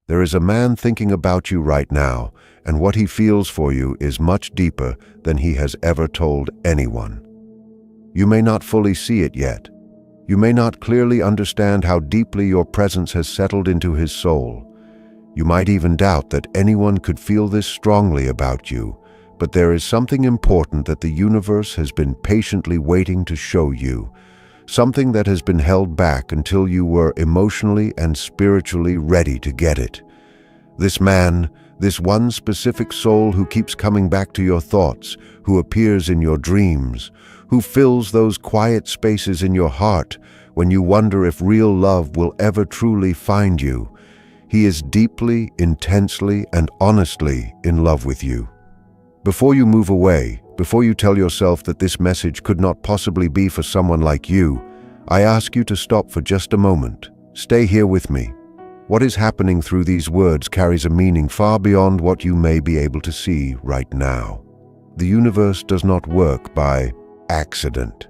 There is a man thinking about you right now, and what he feels for you is much deeper than he has ever told anyone. You may not fully see it yet. You may not clearly understand how deeply your presence has settled into his soul. You might even doubt that anyone could feel this strongly about you, but there is something important that the universe has been patiently waiting to show you, something that has been held back until you were emotionally and spiritually ready to get it. This man, this one specific soul who keeps coming back to your thoughts, who appears in your dreams, who fills those quiet spaces in your heart when you wonder if real love will ever truly find you. He is deeply, intensely, and honestly in love with you. Before you move away, before you tell yourself that this message could not possibly be for someone like you, I ask you to stop for just a moment. Stay here with me. What is happening through these words carries a meaning far beyond what you may be able to see right now. The universe does not work by accident.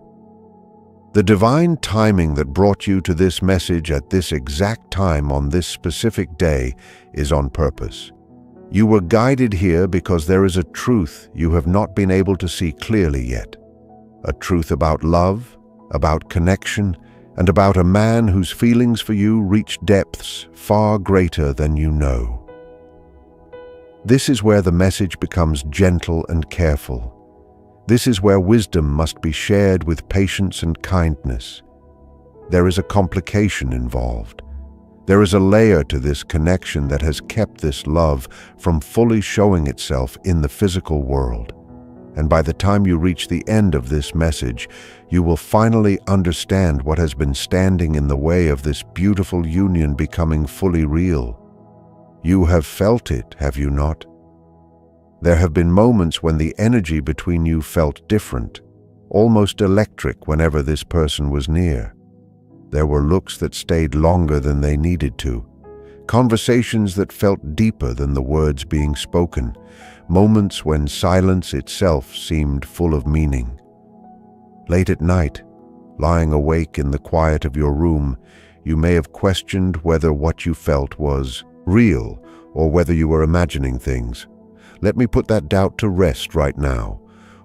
The divine timing that brought you to this message at this exact time on this specific day is on purpose. You were guided here because there is a truth you have not been able to see clearly yet. A truth about love, about connection, and about a man whose feelings for you reach depths far greater than you know. This is where the message becomes gentle and careful. This is where wisdom must be shared with patience and kindness. There is a complication involved. There is a layer to this connection that has kept this love from fully showing itself in the physical world. And by the time you reach the end of this message, you will finally understand what has been standing in the way of this beautiful union becoming fully real. You have felt it, have you not? There have been moments when the energy between you felt different, almost electric whenever this person was near. There were looks that stayed longer than they needed to, conversations that felt deeper than the words being spoken, moments when silence itself seemed full of meaning. Late at night, lying awake in the quiet of your room, you may have questioned whether what you felt was real or whether you were imagining things. Let me put that doubt to rest right now.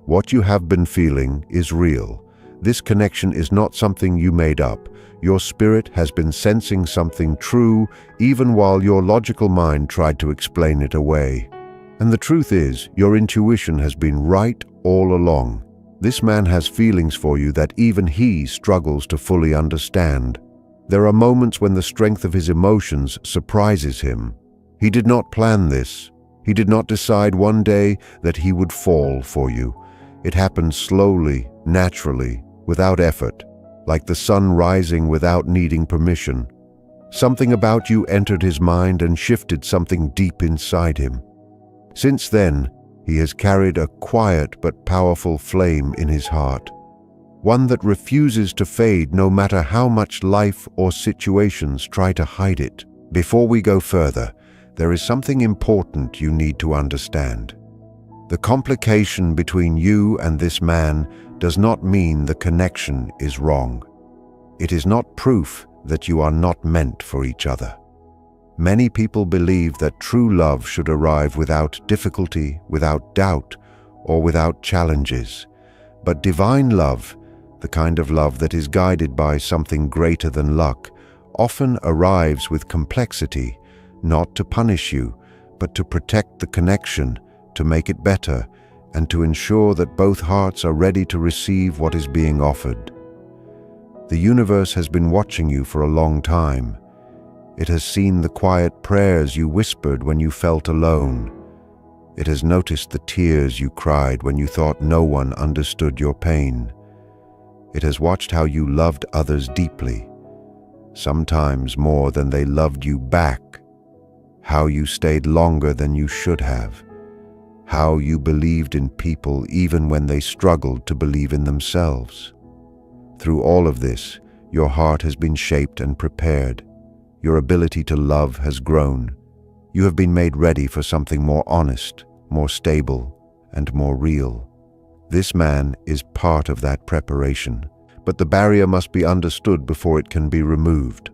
What you have been feeling is real. This connection is not something you made up. Your spirit has been sensing something true even while your logical mind tried to explain it away. And the truth is, your intuition has been right all along. This man has feelings for you that even he struggles to fully understand. There are moments when the strength of his emotions surprises him. He did not plan this. He did not decide one day that he would fall for you. It happened slowly, naturally, without effort, like the sun rising without needing permission. Something about you entered his mind and shifted something deep inside him. Since then, he has carried a quiet but powerful flame in his heart, one that refuses to fade no matter how much life or situations try to hide it. Before we go further, there is something important you need to understand. The complication between you and this man does not mean the connection is wrong. It is not proof that you are not meant for each other. Many people believe that true love should arrive without difficulty, without doubt, or without challenges. But divine love, the kind of love that is guided by something greater than luck, often arrives with complexity, not to punish you, but to protect the connection, to make it better, and to ensure that both hearts are ready to receive what is being offered. The universe has been watching you for a long time. It has seen the quiet prayers you whispered when you felt alone. It has noticed the tears you cried when you thought no one understood your pain. It has watched how you loved others deeply, sometimes more than they loved you back, how you stayed longer than you should have, how you believed in people even when they struggled to believe in themselves. Through all of this, your heart has been shaped and prepared. Your ability to love has grown. You have been made ready for something more honest, more stable, and more real. This man is part of that preparation, but the barrier must be understood before it can be removed.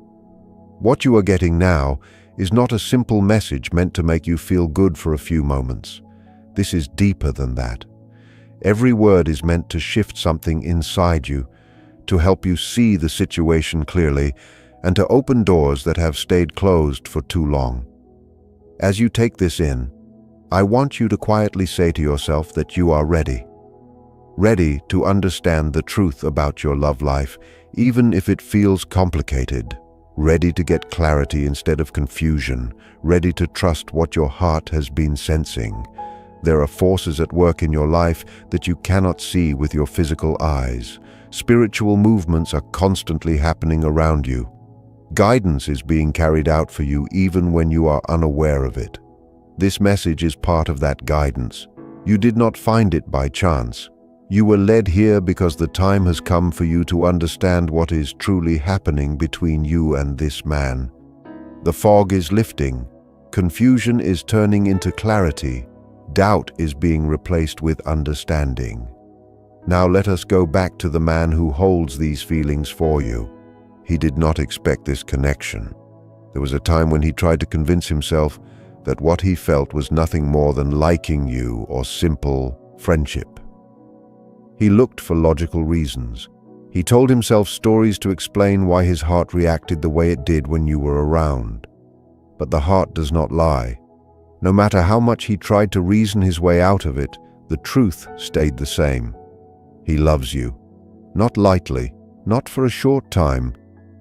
What you are getting now is not a simple message meant to make you feel good for a few moments. This is deeper than that. Every word is meant to shift something inside you, to help you see the situation clearly, and to open doors that have stayed closed for too long. As you take this in, I want you to quietly say to yourself that you are ready. Ready to understand the truth about your love life, even if it feels complicated. Ready to get clarity instead of confusion. Ready to trust what your heart has been sensing. There are forces at work in your life that you cannot see with your physical eyes. Spiritual movements are constantly happening around you. Guidance is being carried out for you even when you are unaware of it. This message is part of that guidance. You did not find it by chance. You were led here because the time has come for you to understand what is truly happening between you and this man. The fog is lifting. Confusion is turning into clarity. Doubt is being replaced with understanding. Now let us go back to the man who holds these feelings for you. He did not expect this connection. There was a time when he tried to convince himself that what he felt was nothing more than liking you or simple friendship. He looked for logical reasons. He told himself stories to explain why his heart reacted the way it did when you were around. But the heart does not lie. No matter how much he tried to reason his way out of it, the truth stayed the same. He loves you. Not lightly, not for a short time,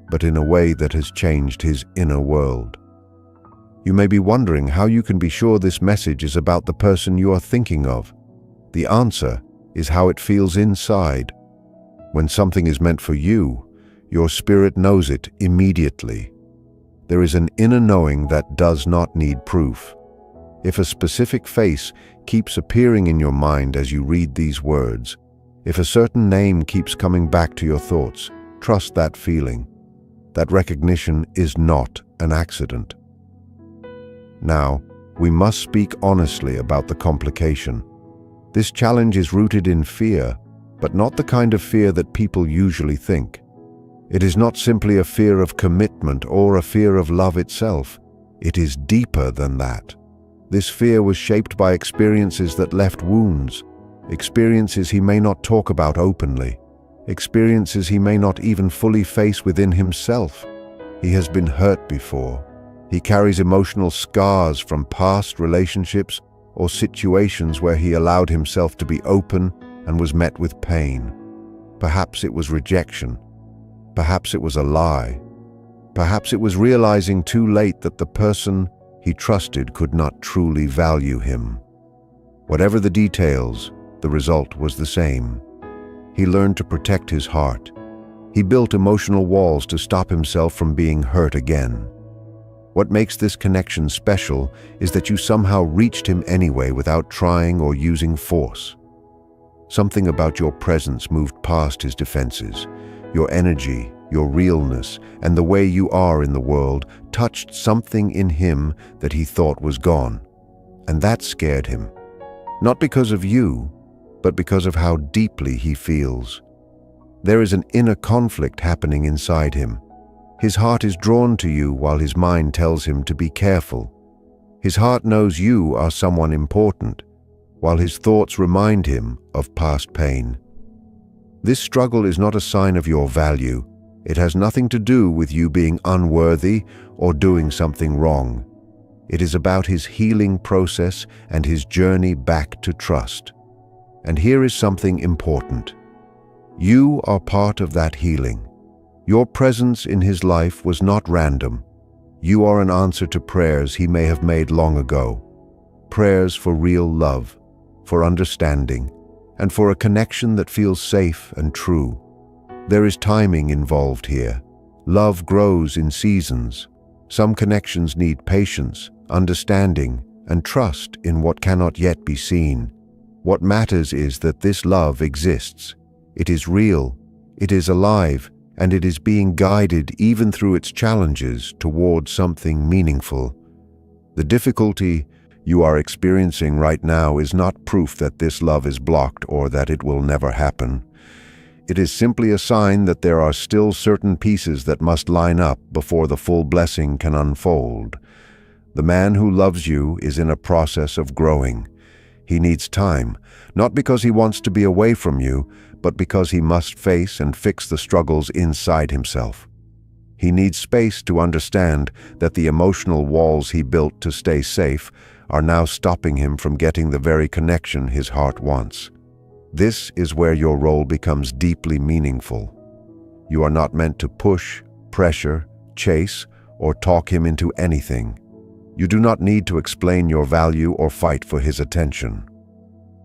but in a way that has changed his inner world. You may be wondering how you can be sure this message is about the person you are thinking of. The answer is how it feels inside. When something is meant for you, your spirit knows it immediately. There is an inner knowing that does not need proof. If a specific face keeps appearing in your mind as you read these words, if a certain name keeps coming back to your thoughts, trust that feeling. That recognition is not an accident. Now, we must speak honestly about the complication. This challenge is rooted in fear, but not the kind of fear that people usually think. It is not simply a fear of commitment or a fear of love itself. It is deeper than that. This fear was shaped by experiences that left wounds, experiences he may not talk about openly, experiences he may not even fully face within himself. He has been hurt before. He carries emotional scars from past relationships or situations where he allowed himself to be open and was met with pain. Perhaps it was rejection. Perhaps it was a lie. Perhaps it was realizing too late that the person he trusted could not truly value him. Whatever the details, the result was the same. He learned to protect his heart. He built emotional walls to stop himself from being hurt again. What makes this connection special is that you somehow reached him anyway without trying or using force. Something about your presence moved past his defenses. Your energy, your realness, and the way you are in the world touched something in him that he thought was gone. And that scared him. Not because of you, but because of how deeply he feels. There is an inner conflict happening inside him. His heart is drawn to you while his mind tells him to be careful. His heart knows you are someone important, while his thoughts remind him of past pain. This struggle is not a sign of your value. It has nothing to do with you being unworthy or doing something wrong. It is about his healing process and his journey back to trust. And here is something important. You are part of that healing. Your presence in his life was not random. You are an answer to prayers he may have made long ago. Prayers for real love, for understanding, and for a connection that feels safe and true. There is timing involved here. Love grows in seasons. Some connections need patience, understanding, and trust in what cannot yet be seen. What matters is that this love exists. It is real, it is alive, and it is being guided even through its challenges towards something meaningful. The difficulty you are experiencing right now is not proof that this love is blocked or that it will never happen. It is simply a sign that there are still certain pieces that must line up before the full blessing can unfold. The man who loves you is in a process of growing. He needs time, not because he wants to be away from you, but because he must face and fix the struggles inside himself. He needs space to understand that the emotional walls he built to stay safe are now stopping him from getting the very connection his heart wants. This is where your role becomes deeply meaningful. You are not meant to push, pressure, chase, or talk him into anything. You do not need to explain your value or fight for his attention.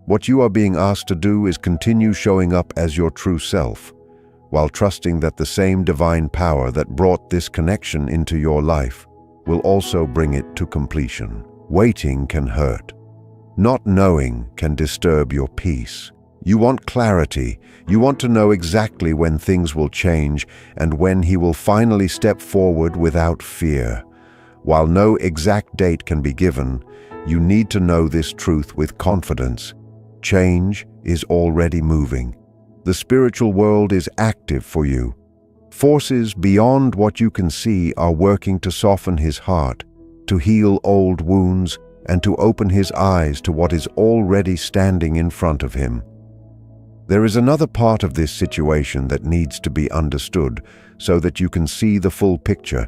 What you are being asked to do is continue showing up as your true self, while trusting that the same divine power that brought this connection into your life will also bring it to completion. Waiting can hurt. Not knowing can disturb your peace. You want clarity. You want to know exactly when things will change and when he will finally step forward without fear. While no exact date can be given, you need to know this truth with confidence. Change is already moving. The spiritual world is active for you. Forces beyond what you can see are working to soften his heart, to heal old wounds, and to open his eyes to what is already standing in front of him. There is another part of this situation that needs to be understood so that you can see the full picture.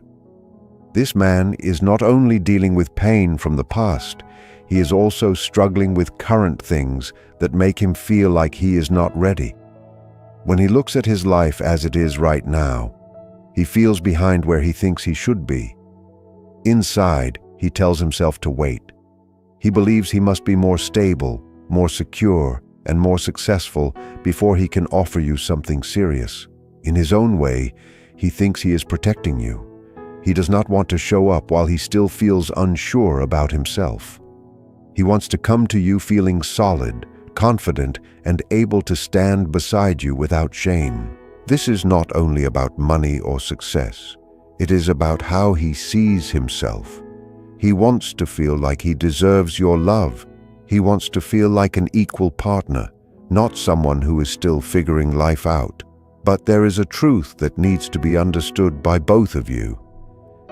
This man is not only dealing with pain from the past, he is also struggling with current things that make him feel like he is not ready. When he looks at his life as it is right now, he feels behind where he thinks he should be. Inside, he tells himself to wait. He believes he must be more stable, more secure, and more successful before he can offer you something serious. In his own way, he thinks he is protecting you. He does not want to show up while he still feels unsure about himself. He wants to come to you feeling solid, confident, and able to stand beside you without shame. This is not only about money or success. It is about how he sees himself. He wants to feel like he deserves your love. He wants to feel like an equal partner, not someone who is still figuring life out. But there is a truth that needs to be understood by both of you.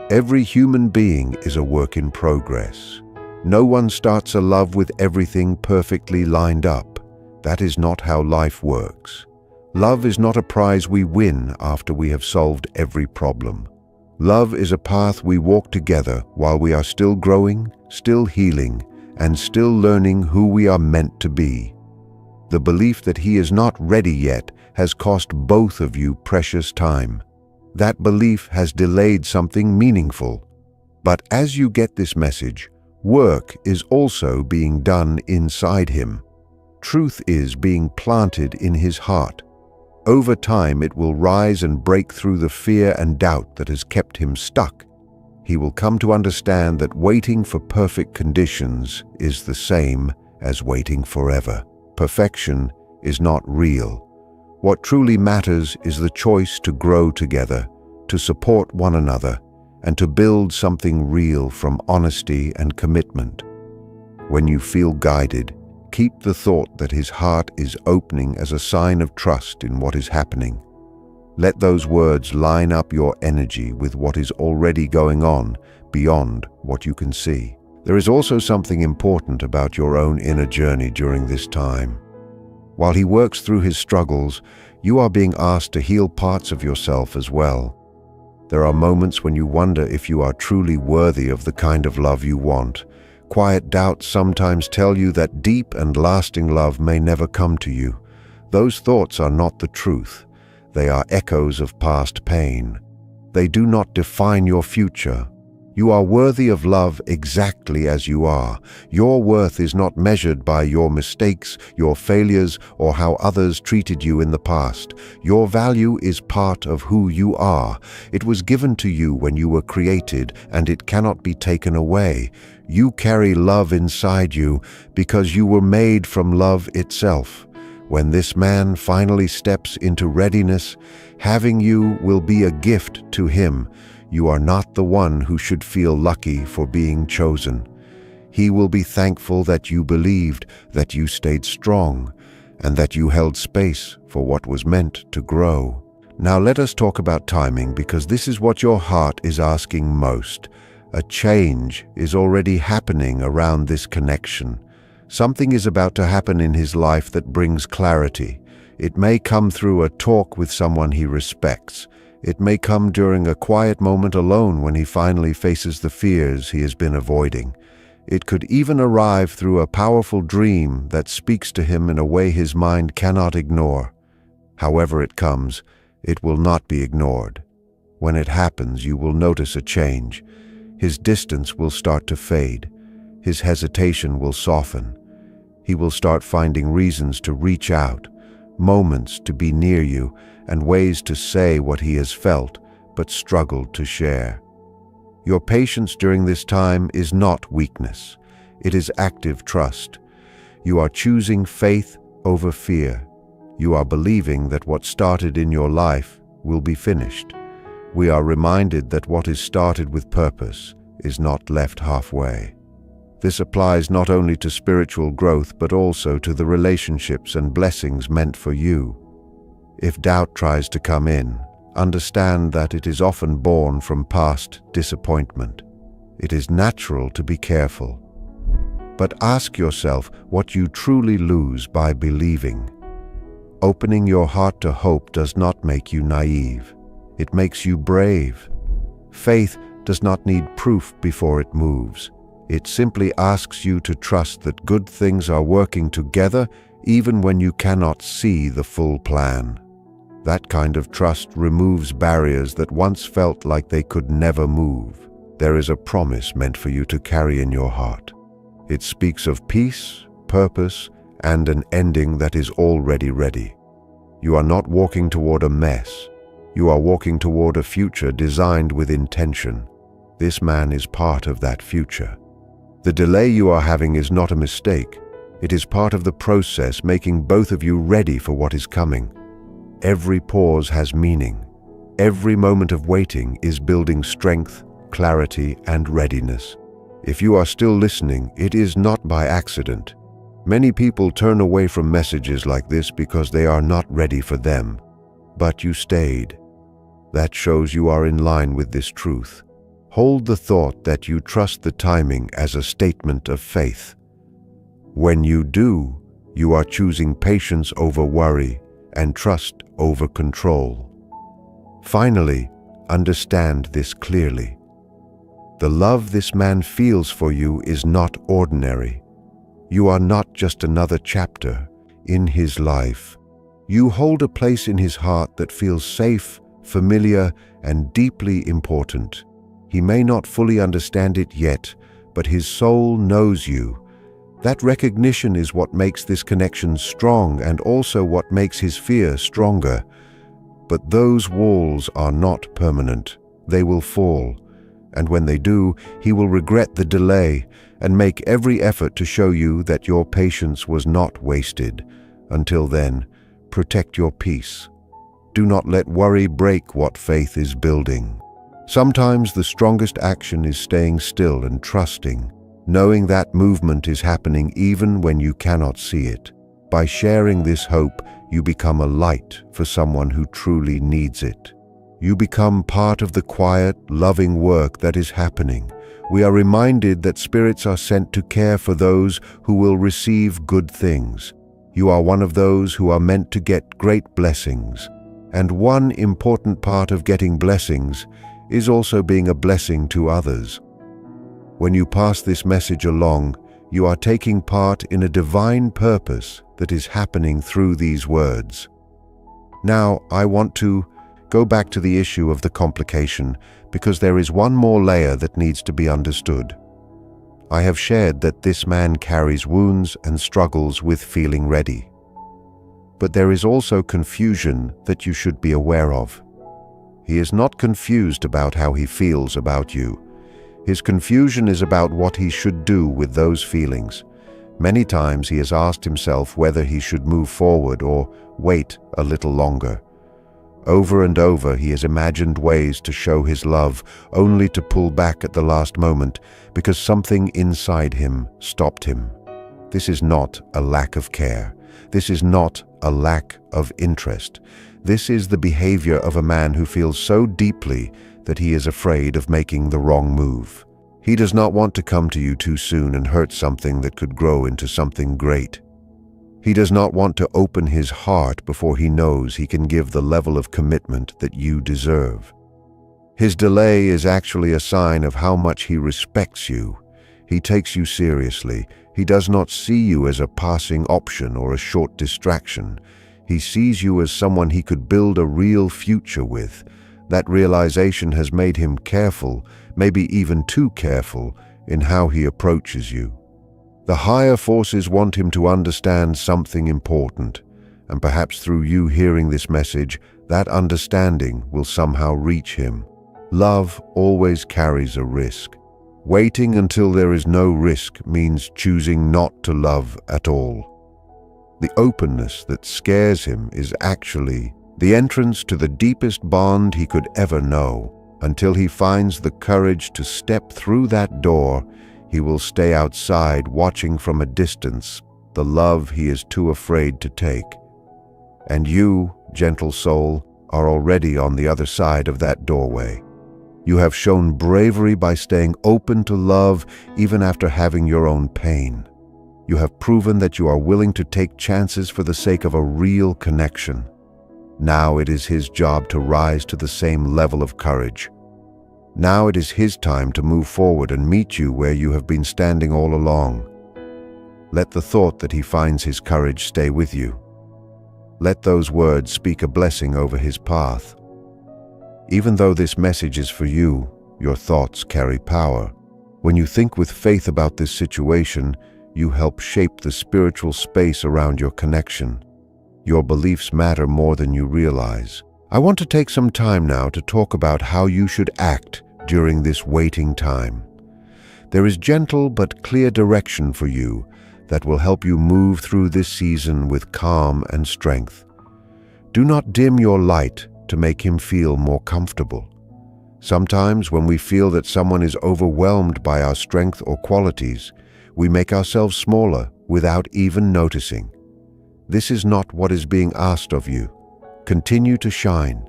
Every human being is a work in progress. No one starts a love with everything perfectly lined up. That is not how life works. Love is not a prize we win after we have solved every problem. Love is a path we walk together while we are still growing, still healing, and still learning who we are meant to be. The belief that he is not ready yet has cost both of you precious time. That belief has delayed something meaningful. But as you get this message, work is also being done inside him. Truth is being planted in his heart. Over time, it will rise and break through the fear and doubt that has kept him stuck. He will come to understand that waiting for perfect conditions is the same as waiting forever. Perfection is not real. What truly matters is the choice to grow together, to support one another, and to build something real from honesty and commitment. When you feel guided, keep the thought that his heart is opening as a sign of trust in what is happening. Let those words line up your energy with what is already going on beyond what you can see. There is also something important about your own inner journey during this time. While he works through his struggles, you are being asked to heal parts of yourself as well. There are moments when you wonder if you are truly worthy of the kind of love you want. Quiet doubts sometimes tell you that deep and lasting love may never come to you. Those thoughts are not the truth. They are echoes of past pain. They do not define your future. You are worthy of love exactly as you are. Your worth is not measured by your mistakes, your failures, or how others treated you in the past. Your value is part of who you are. It was given to you when you were created, and it cannot be taken away. You carry love inside you because you were made from love itself. When this man finally steps into readiness, having you will be a gift to him. You are not the one who should feel lucky for being chosen. He will be thankful that you believed, that you stayed strong, and that you held space for what was meant to grow. Now let us talk about timing, because this is what your heart is asking most. A change is already happening around this connection. Something is about to happen in his life that brings clarity. It may come through a talk with someone he respects. It may come during a quiet moment alone when he finally faces the fears he has been avoiding. It could even arrive through a powerful dream that speaks to him in a way his mind cannot ignore. However it comes, it will not be ignored. When it happens, you will notice a change. His distance will start to fade. His hesitation will soften. He will start finding reasons to reach out, moments to be near you, and ways to say what he has felt but struggled to share. Your patience during this time is not weakness. It is active trust. You are choosing faith over fear. You are believing that what started in your life will be finished. We are reminded that what is started with purpose is not left halfway. This applies not only to spiritual growth but also to the relationships and blessings meant for you. If doubt tries to come in, understand that it is often born from past disappointment. It is natural to be careful. But ask yourself what you truly lose by believing. Opening your heart to hope does not make you naive. It makes you brave. Faith does not need proof before it moves. It simply asks you to trust that good things are working together even when you cannot see the full plan. That kind of trust removes barriers that once felt like they could never move. There is a promise meant for you to carry in your heart. It speaks of peace, purpose, and an ending that is already ready. You are not walking toward a mess. You are walking toward a future designed with intention. This man is part of that future. The delay you are having is not a mistake. It is part of the process making both of you ready for what is coming. Every pause has meaning. Every moment of waiting is building strength, clarity, and readiness. If you are still listening, it is not by accident. Many people turn away from messages like this because they are not ready for them. But you stayed. That shows you are in line with this truth. Hold the thought that you trust the timing as a statement of faith. When you do, you are choosing patience over worry and trust over control. Finally, understand this clearly. The love this man feels for you is not ordinary. You are not just another chapter in his life. You hold a place in his heart that feels safe, familiar, and deeply important. He may not fully understand it yet, but his soul knows you. That recognition is what makes this connection strong and also what makes his fear stronger. But those walls are not permanent. They will fall. And when they do, he will regret the delay and make every effort to show you that your patience was not wasted. Until then, protect your peace. Do not let worry break what faith is building. Sometimes the strongest action is staying still and trusting, knowing that movement is happening even when you cannot see it. By sharing this hope, you become a light for someone who truly needs it. You become part of the quiet, loving work that is happening. We are reminded that spirits are sent to care for those who will receive good things. You are one of those who are meant to get great blessings. And one important part of getting blessings is also being a blessing to others. When you pass this message along, you are taking part in a divine purpose that is happening through these words. Now, I want to go back to the issue of the complication because there is one more layer that needs to be understood. I have shared that this man carries wounds and struggles with feeling ready. But there is also confusion that you should be aware of. He is not confused about how he feels about you. His confusion is about what he should do with those feelings. Many times he has asked himself whether he should move forward or wait a little longer. Over and over he has imagined ways to show his love, only to pull back at the last moment because something inside him stopped him. This is not a lack of care. This is not a lack of interest. This is the behavior of a man who feels so deeply that he is afraid of making the wrong move. He does not want to come to you too soon and hurt something that could grow into something great. He does not want to open his heart before he knows he can give the level of commitment that you deserve. His delay is actually a sign of how much he respects you. He takes you seriously. He does not see you as a passing option or a short distraction. He sees you as someone he could build a real future with. That realization has made him careful, maybe even too careful, in how he approaches you. The higher forces want him to understand something important, and perhaps through you hearing this message, that understanding will somehow reach him. Love always carries a risk. Waiting until there is no risk means choosing not to love at all. The openness that scares him is actually the entrance to the deepest bond he could ever know. Until he finds the courage to step through that door, he will stay outside watching from a distance the love he is too afraid to take. And you, gentle soul, are already on the other side of that doorway. You have shown bravery by staying open to love even after having your own pain. You have proven that you are willing to take chances for the sake of a real connection. Now it is his job to rise to the same level of courage. Now it is his time to move forward and meet you where you have been standing all along. Let the thought that he finds his courage stay with you. Let those words speak a blessing over his path. Even though this message is for you, your thoughts carry power. When you think with faith about this situation, you help shape the spiritual space around your connection. Your beliefs matter more than you realize. I want to take some time now to talk about how you should act during this waiting time. There is gentle but clear direction for you that will help you move through this season with calm and strength. Do not dim your light to make him feel more comfortable. Sometimes when we feel that someone is overwhelmed by our strength or qualities, we make ourselves smaller without even noticing. This is not what is being asked of you. Continue to shine.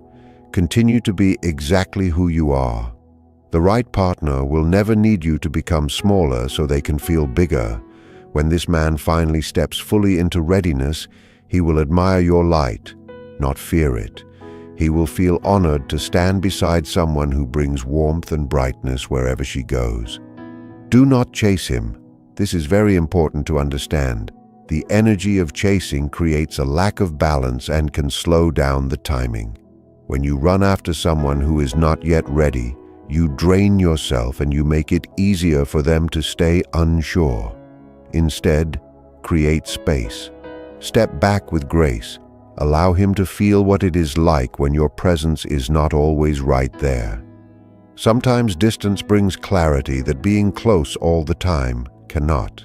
Continue to be exactly who you are. The right partner will never need you to become smaller so they can feel bigger. When this man finally steps fully into readiness, he will admire your light, not fear it. He will feel honored to stand beside someone who brings warmth and brightness wherever she goes. Do not chase him. This is very important to understand. The energy of chasing creates a lack of balance and can slow down the timing. When you run after someone who is not yet ready, you drain yourself and you make it easier for them to stay unsure. Instead, create space. Step back with grace. Allow him to feel what it is like when your presence is not always right there. Sometimes distance brings clarity that being close all the time cannot.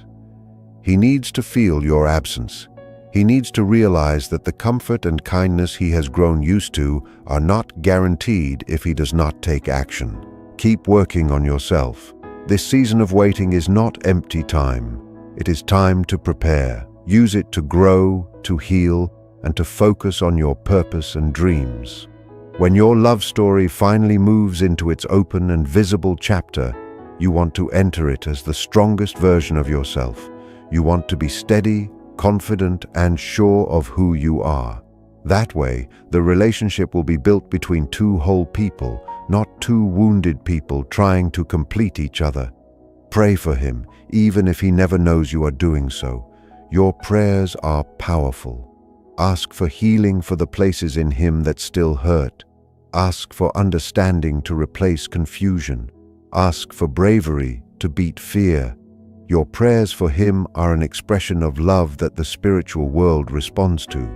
He needs to feel your absence. He needs to realize that the comfort and kindness he has grown used to are not guaranteed if he does not take action. Keep working on yourself. This season of waiting is not empty time. It is time to prepare. Use it to grow, to heal, and to focus on your purpose and dreams. When your love story finally moves into its open and visible chapter, you want to enter it as the strongest version of yourself. You want to be steady, confident, and sure of who you are. That way, the relationship will be built between two whole people, not two wounded people trying to complete each other. Pray for him, even if he never knows you are doing so. Your prayers are powerful. Ask for healing for the places in him that still hurt. Ask for understanding to replace confusion. Ask for bravery to beat fear. Your prayers for him are an expression of love that the spiritual world responds to.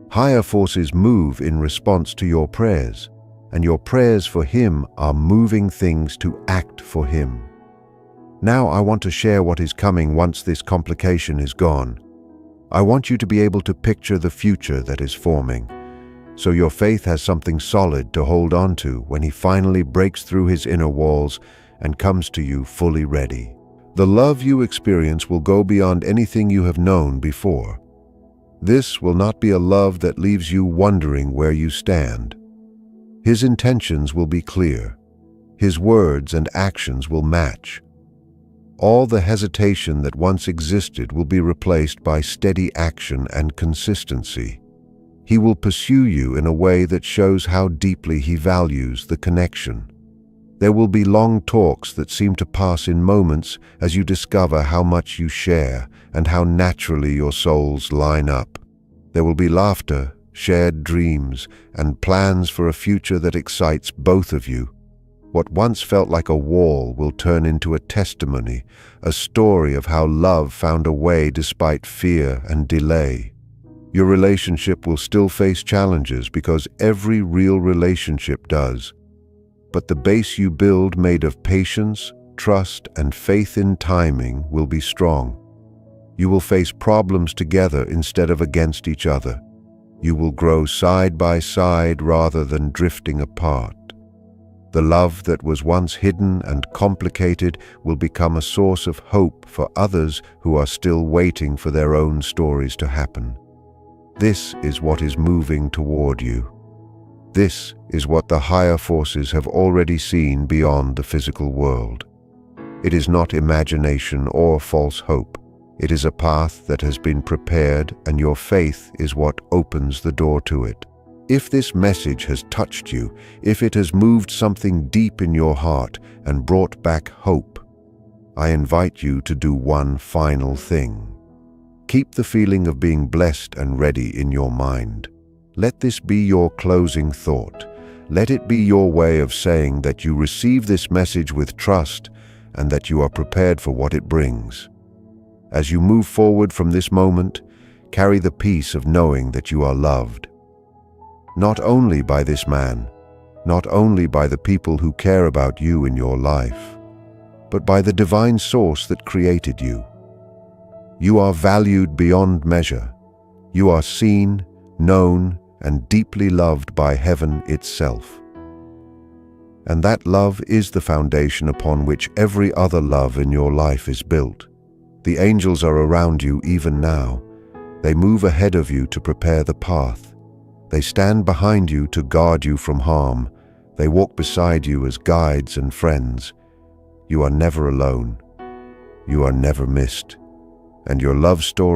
Higher forces move in response to your prayers, and your prayers for him are moving things to act for him. Now I want to share what is coming once this complication is gone. I want you to be able to picture the future that is forming, so your faith has something solid to hold on to when he finally breaks through his inner walls and comes to you fully ready. The love you experience will go beyond anything you have known before. This will not be a love that leaves you wondering where you stand. His intentions will be clear. His words and actions will match. All the hesitation that once existed will be replaced by steady action and consistency. He will pursue you in a way that shows how deeply he values the connection. There will be long talks that seem to pass in moments as you discover how much you share and how naturally your souls line up. There will be laughter, shared dreams, and plans for a future that excites both of you. What once felt like a wall will turn into a testimony, a story of how love found a way despite fear and delay. Your relationship will still face challenges because every real relationship does. But the base you build, made of patience, trust, and faith in timing, will be strong. You will face problems together instead of against each other. You will grow side by side rather than drifting apart. The love that was once hidden and complicated will become a source of hope for others who are still waiting for their own stories to happen. This is what is moving toward you. This is what the higher forces have already seen beyond the physical world. It is not imagination or false hope. It is a path that has been prepared, and your faith is what opens the door to it. If this message has touched you, if it has moved something deep in your heart and brought back hope, I invite you to do one final thing. Keep the feeling of being blessed and ready in your mind. Let this be your closing thought. Let it be your way of saying that you receive this message with trust and that you are prepared for what it brings. As you move forward from this moment, carry the peace of knowing that you are loved. Not only by this man, not only by the people who care about you in your life, but by the divine source that created you. You are valued beyond measure. You are seen, known, and deeply loved by heaven itself. And that love is the foundation upon which every other love in your life is built. The angels are around you even now. They move ahead of you to prepare the path. They stand behind you to guard you from harm. They walk beside you as guides and friends. You are never alone. You are never missed. And your love story